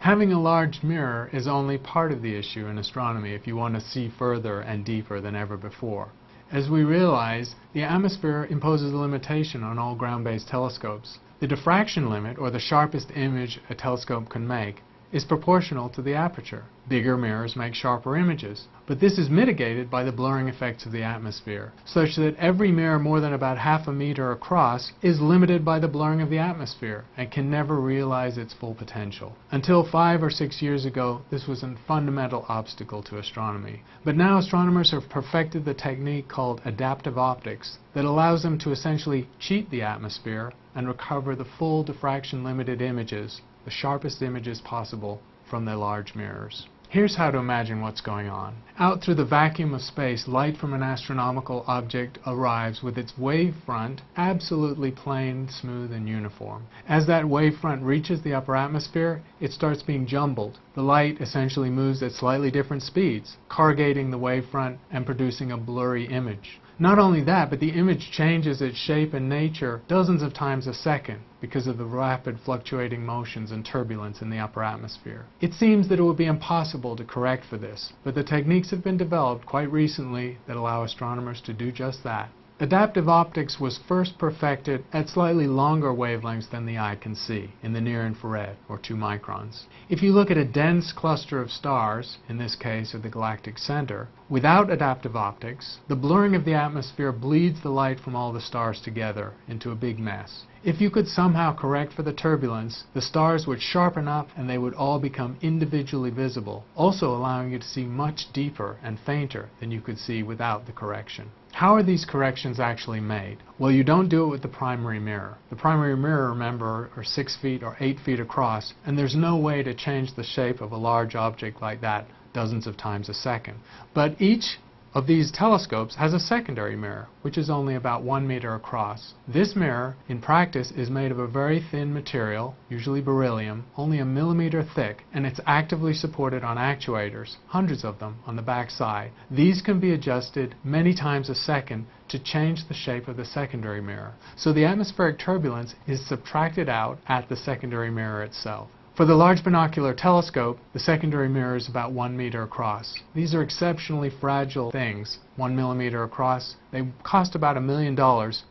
Having a large mirror is only part of the issue in astronomy if you want to see further and deeper than ever before. As we realize, the atmosphere imposes a limitation on all ground-based telescopes. The diffraction limit, or the sharpest image a telescope can make, is proportional to the aperture. Bigger mirrors make sharper images, but this is mitigated by the blurring effects of the atmosphere, such that every mirror more than about half a meter across is limited by the blurring of the atmosphere and can never realize its full potential. Until 5 or 6 years ago, this was a fundamental obstacle to astronomy. But now astronomers have perfected the technique called adaptive optics that allows them to essentially cheat the atmosphere and recover the full diffraction-limited images, the sharpest images possible, from their large mirrors. Here's how to imagine what's going on. Out through the vacuum of space, light from an astronomical object arrives with its wave front absolutely plain, smooth, and uniform. As that wave front reaches the upper atmosphere, it starts being jumbled. The light essentially moves at slightly different speeds, corrugating the wave front and producing a blurry image. Not only that, but the image changes its shape and nature dozens of times a second because of the rapid fluctuating motions and turbulence in the upper atmosphere. It seems that it would be impossible to correct for this, but the techniques have been developed quite recently that allow astronomers to do just that. Adaptive optics was first perfected at slightly longer wavelengths than the eye can see, in the near-infrared, or 2 microns. If you look at a dense cluster of stars, in this case at the galactic center, without adaptive optics, the blurring of the atmosphere bleeds the light from all the stars together into a big mess. If you could somehow correct for the turbulence, the stars would sharpen up and they would all become individually visible, also allowing you to see much deeper and fainter than you could see without the correction. How are these corrections actually made? Well, you don't do it with the primary mirror. The primary mirror, remember, are 6 feet or 8 feet across, and there's no way to change the shape of a large object like that dozens of times a second. But each of these telescopes has a secondary mirror, which is only about 1 meter across. This mirror, in practice, is made of a very thin material, usually beryllium, only a millimeter thick, and it's actively supported on actuators, hundreds of them, on the back side. These can be adjusted many times a second to change the shape of the secondary mirror. So the atmospheric turbulence is subtracted out at the secondary mirror itself. For the large binocular telescope, the secondary mirror is about 1 meter across. These are exceptionally fragile things, 1 millimeter across. They cost about $1 million,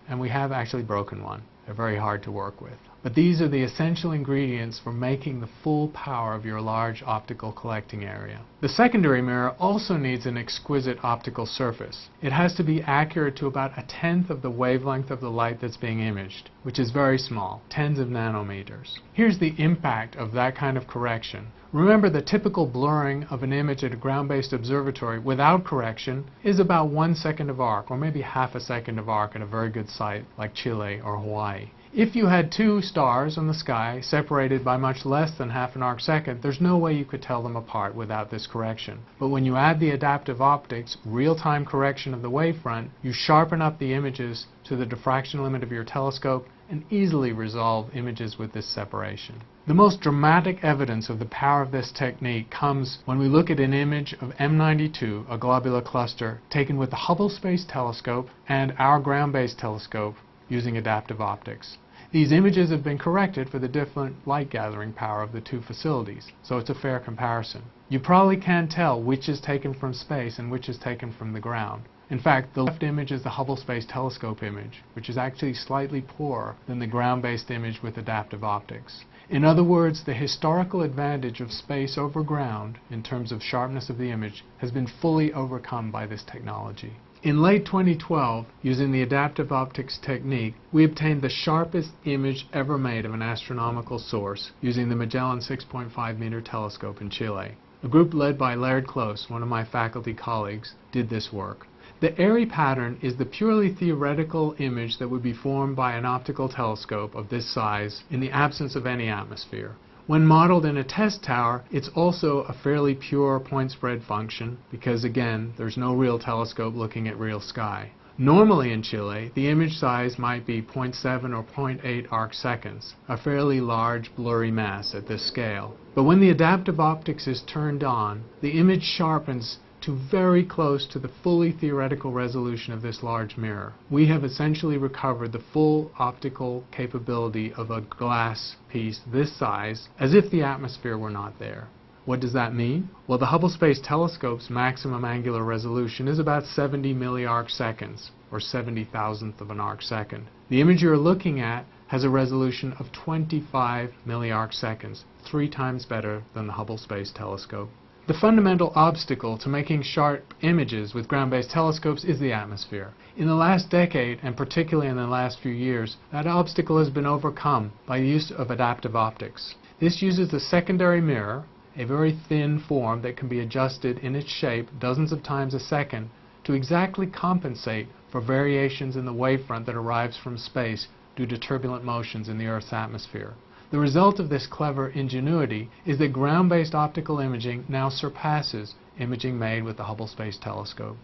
and we have actually broken one. They're very hard to work with. But these are the essential ingredients for making the full power of your large optical collecting area. The secondary mirror also needs an exquisite optical surface. It has to be accurate to about 1/10 of the wavelength of the light that's being imaged, which is very small, tens of nanometers. Here's the impact of that kind of correction. Remember, the typical blurring of an image at a ground-based observatory without correction is about 1 second of arc, or maybe half a second of arc at a very good site like Chile or Hawaii. If you had 2 stars in the sky separated by much less than half an arc second, there's no way you could tell them apart without this correction. But when you add the adaptive optics, real-time correction of the wavefront, you sharpen up the images to the diffraction limit of your telescope and easily resolve images with this separation. The most dramatic evidence of the power of this technique comes when we look at an image of M92, a globular cluster, taken with the Hubble Space Telescope and our ground-based telescope using adaptive optics. These images have been corrected for the different light gathering power of the 2 facilities, so it's a fair comparison. You probably can't tell which is taken from space and which is taken from the ground. In fact, the left image is the Hubble Space Telescope image, which is actually slightly poorer than the ground-based image with adaptive optics. In other words, the historical advantage of space over ground in terms of sharpness of the image has been fully overcome by this technology. In late 2012, using the adaptive optics technique, we obtained the sharpest image ever made of an astronomical source using the Magellan 6.5 meter telescope in Chile. A group led by Laird Close, one of my faculty colleagues, did this work. The airy pattern is the purely theoretical image that would be formed by an optical telescope of this size in the absence of any atmosphere. When modeled in a test tower, it's also a fairly pure point spread function because, again, there's no real telescope looking at real sky. Normally in Chile, the image size might be 0.7 or 0.8 arc seconds, a fairly large blurry mass at this scale. But when the adaptive optics is turned on, the image sharpens to very close to the fully theoretical resolution of this large mirror. We have essentially recovered the full optical capability of a glass piece this size as if the atmosphere were not there. What does that mean? Well, the Hubble Space Telescope's maximum angular resolution is about 70 milliarc seconds, or 70,000th of an arc second. The image you're looking at has a resolution of 25 milliarc seconds, 3 times better than the Hubble Space Telescope. The fundamental obstacle to making sharp images with ground-based telescopes is the atmosphere. In the last decade, and particularly in the last few years, that obstacle has been overcome by the use of adaptive optics. This uses the secondary mirror, a very thin form that can be adjusted in its shape dozens of times a second, to exactly compensate for variations in the wavefront that arrives from space due to turbulent motions in the Earth's atmosphere. The result of this clever ingenuity is that ground-based optical imaging now surpasses imaging made with the Hubble Space Telescope.